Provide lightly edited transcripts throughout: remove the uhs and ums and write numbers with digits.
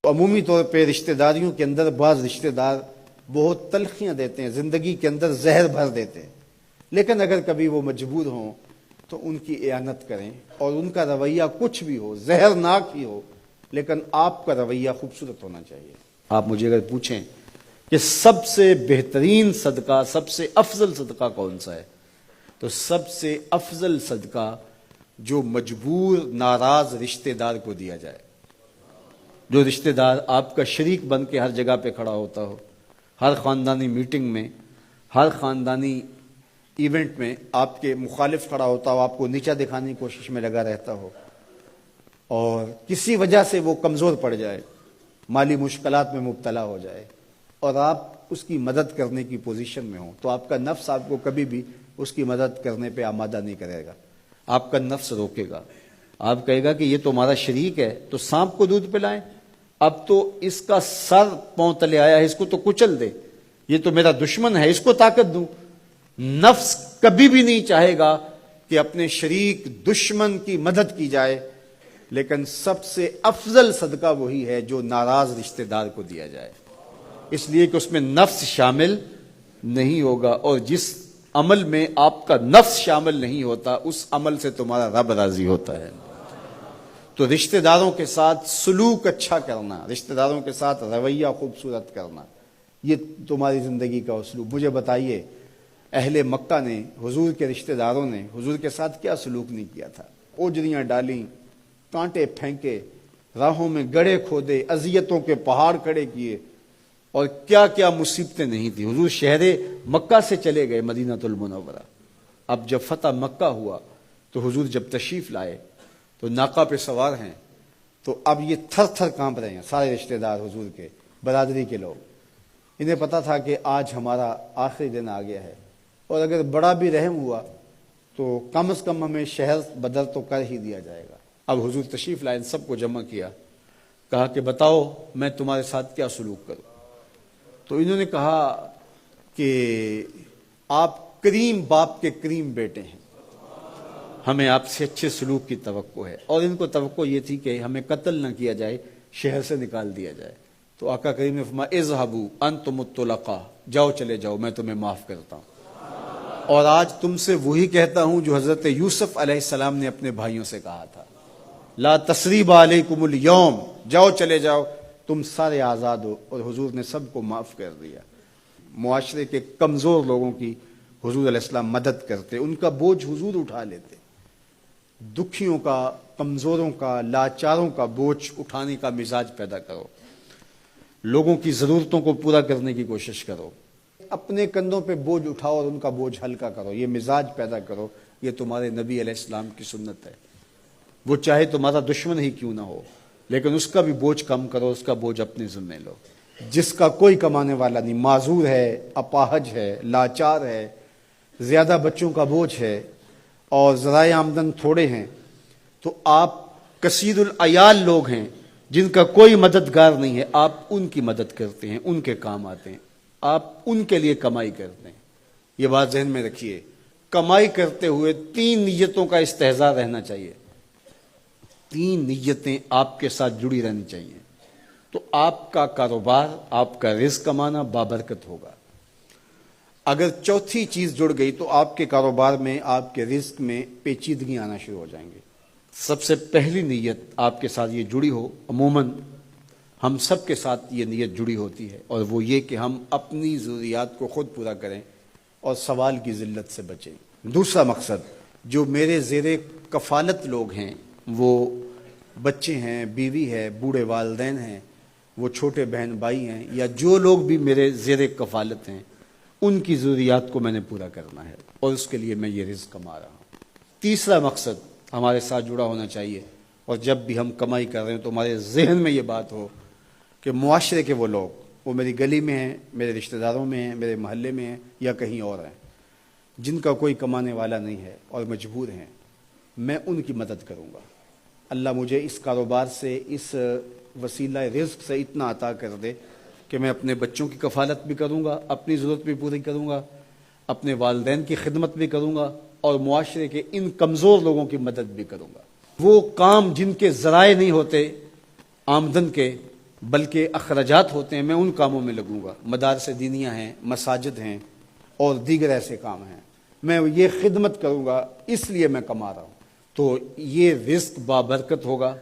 عمومی طور پہ رشتہ داریوں کے اندر بعض رشتہ دار بہت تلخیاں دیتے ہیں، زندگی کے اندر زہر بھر دیتے ہیں، لیکن اگر کبھی وہ مجبور ہوں تو ان کی اعانت کریں، اور ان کا رویہ کچھ بھی ہو، زہرناک ہی ہو، لیکن آپ کا رویہ خوبصورت ہونا چاہیے۔ آپ مجھے اگر پوچھیں کہ سب سے بہترین صدقہ، سب سے افضل صدقہ کون سا ہے، تو سب سے افضل صدقہ جو مجبور ناراض رشتہ دار کو دیا جائے، جو رشتہ دار آپ کا شریک بن کے ہر جگہ پہ کھڑا ہوتا ہو، ہر خاندانی میٹنگ میں، ہر خاندانی ایونٹ میں آپ کے مخالف کھڑا ہوتا ہو، آپ کو نیچا دکھانے کی کوشش میں لگا رہتا ہو، اور کسی وجہ سے وہ کمزور پڑ جائے، مالی مشکلات میں مبتلا ہو جائے، اور آپ اس کی مدد کرنے کی پوزیشن میں ہوں، تو آپ کا نفس آپ کو کبھی بھی اس کی مدد کرنے پہ آمادہ نہیں کرے گا، آپ کا نفس روکے گا، آپ کہے گا کہ یہ تو ہمارا شریک ہے، تو سانپ کو دودھ پلائیں، اب تو اس کا سر پاؤں تلے آیا ہے، اس کو تو کچل دے، یہ تو میرا دشمن ہے، اس کو طاقت دوں۔ نفس کبھی بھی نہیں چاہے گا کہ اپنے شریک دشمن کی مدد کی جائے، لیکن سب سے افضل صدقہ وہی ہے جو ناراض رشتہ دار کو دیا جائے، اس لیے کہ اس میں نفس شامل نہیں ہوگا، اور جس عمل میں آپ کا نفس شامل نہیں ہوتا اس عمل سے تمہارا رب راضی ہوتا ہے۔ تو رشتہ داروں کے ساتھ سلوک اچھا کرنا، رشتہ داروں کے ساتھ رویہ خوبصورت کرنا، یہ تمہاری زندگی کا اسلوب۔ مجھے بتائیے اہل مکہ نے، حضور کے رشتہ داروں نے حضور کے ساتھ کیا سلوک نہیں کیا تھا؟ اوجریاں ڈالیں، کانٹے پھینکے، راہوں میں گڑھے کھودے، اذیتوں کے پہاڑ کھڑے کیے، اور کیا کیا مصیبتیں نہیں تھی۔ حضور شہر مکہ سے چلے گئے مدینہ المنورہ۔ اب جب فتح مکہ ہوا تو حضور جب تشریف لائے تو ناقہ پہ سوار ہیں، تو اب یہ تھر تھر کانپ رہے ہیں سارے رشتہ دار حضور کے، برادری کے لوگ۔ انہیں پتا تھا کہ آج ہمارا آخری دن آ گیا ہے، اور اگر بڑا بھی رحم ہوا تو کم از کم ہمیں شہر بدر تو کر ہی دیا جائے گا۔ اب حضور تشریف لائے، سب کو جمع کیا، کہا کہ بتاؤ میں تمہارے ساتھ کیا سلوک کروں؟ تو انہوں نے کہا کہ آپ کریم باپ کے کریم بیٹے ہیں، ہمیں آپ سے اچھے سلوک کی توقع ہے، اور ان کو توقع یہ تھی کہ ہمیں قتل نہ کیا جائے، شہر سے نکال دیا جائے۔ تو آقا کریم نے فرمایا اذهبوا انتم الطلقاء، جاؤ چلے جاؤ، میں تمہیں معاف کرتا ہوں۔ اور آج تم سے وہی کہتا ہوں جو حضرت یوسف علیہ السلام نے اپنے بھائیوں سے کہا تھا، لا تثریب علیکم اليوم، جاؤ چلے جاؤ، تم سارے آزاد ہو۔ اور حضور نے سب کو معاف کر دیا۔ معاشرے کے کمزور لوگوں کی حضور علیہ السلام مدد کرتے، ان کا بوجھ حضور اٹھا لیتے۔ دکھیوں کا، کمزوروں کا، لاچاروں کا بوجھ اٹھانے کا مزاج پیدا کرو، لوگوں کی ضرورتوں کو پورا کرنے کی کوشش کرو، اپنے کندھوں پہ بوجھ اٹھاؤ اور ان کا بوجھ ہلکا کرو، یہ مزاج پیدا کرو۔ یہ تمہارے نبی علیہ السلام کی سنت ہے۔ وہ چاہے تمہارا دشمن ہی کیوں نہ ہو، لیکن اس کا بھی بوجھ کم کرو، اس کا بوجھ اپنے ذمہ لو۔ جس کا کوئی کمانے والا نہیں، معذور ہے، اپاہج ہے، لاچار ہے، زیادہ بچوں کا بوجھ ہے، اور ذرائع آمدن تھوڑے ہیں، تو آپ کثیر العیال لوگ ہیں جن کا کوئی مددگار نہیں ہے، آپ ان کی مدد کرتے ہیں، ان کے کام آتے ہیں، آپ ان کے لیے کمائی کرتے ہیں۔ یہ بات ذہن میں رکھیے، کمائی کرتے ہوئے 3 نیتوں کا استحضار رہنا چاہیے، 3 نیتیں آپ کے ساتھ جڑی رہنی چاہیے، تو آپ کا کاروبار، آپ کا رزق کمانا بابرکت ہوگا۔ اگر چوتھی چیز جڑ گئی تو آپ کے کاروبار میں، آپ کے رزق میں پیچیدگیاں آنا شروع ہو جائیں گے۔ سب سے پہلی نیت آپ کے ساتھ یہ جڑی ہو، عموماً ہم سب کے ساتھ یہ نیت جڑی ہوتی ہے، اور وہ یہ کہ ہم اپنی ضروریات کو خود پورا کریں اور سوال کی ذلت سے بچیں۔ دوسرا مقصد، جو میرے زیر کفالت لوگ ہیں، وہ بچے ہیں، بیوی ہے، بوڑھے والدین ہیں، وہ چھوٹے بہن بھائی ہیں، یا جو لوگ بھی میرے زیر کفالت ہیں، ان کی ضروریات کو میں نے پورا کرنا ہے، اور اس کے لیے میں یہ رزق کما رہا ہوں۔ تیسرا مقصد ہمارے ساتھ جڑا ہونا چاہیے، اور جب بھی ہم کمائی کر رہے ہیں تو ہمارے ذہن میں یہ بات ہو کہ معاشرے کے وہ لوگ، وہ میری گلی میں ہیں، میرے رشتہ داروں میں ہیں، میرے محلے میں ہیں، یا کہیں اور ہیں، جن کا کوئی کمانے والا نہیں ہے اور مجبور ہیں، میں ان کی مدد کروں گا۔ اللہ مجھے اس کاروبار سے، اس وسیلہ رزق سے اتنا عطا کر دے کہ میں اپنے بچوں کی کفالت بھی کروں گا، اپنی ضرورت بھی پوری کروں گا، اپنے والدین کی خدمت بھی کروں گا، اور معاشرے کے ان کمزور لوگوں کی مدد بھی کروں گا۔ وہ کام جن کے ذرائع نہیں ہوتے آمدن کے، بلکہ اخراجات ہوتے ہیں میں ان کاموں میں لگوں گا، مدارس دینیاں ہیں، مساجد ہیں اور دیگر ایسے کام ہیں، میں یہ خدمت کروں گا، اس لیے میں کما رہا ہوں، تو یہ رزق بابرکت ہوگا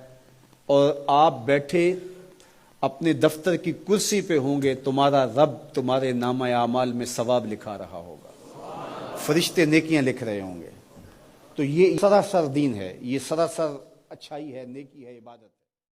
اور آپ بیٹھے اپنے دفتر کی کرسی پہ ہوں گے، تمہارا رب تمہارے نامہ اعمال میں ثواب لکھا رہا ہوگا، فرشتے نیکیاں لکھ رہے ہوں گے۔ تو یہ سراسر دین ہے، یہ سراسر اچھائی ہے، نیکی ہے، عبادت ہے۔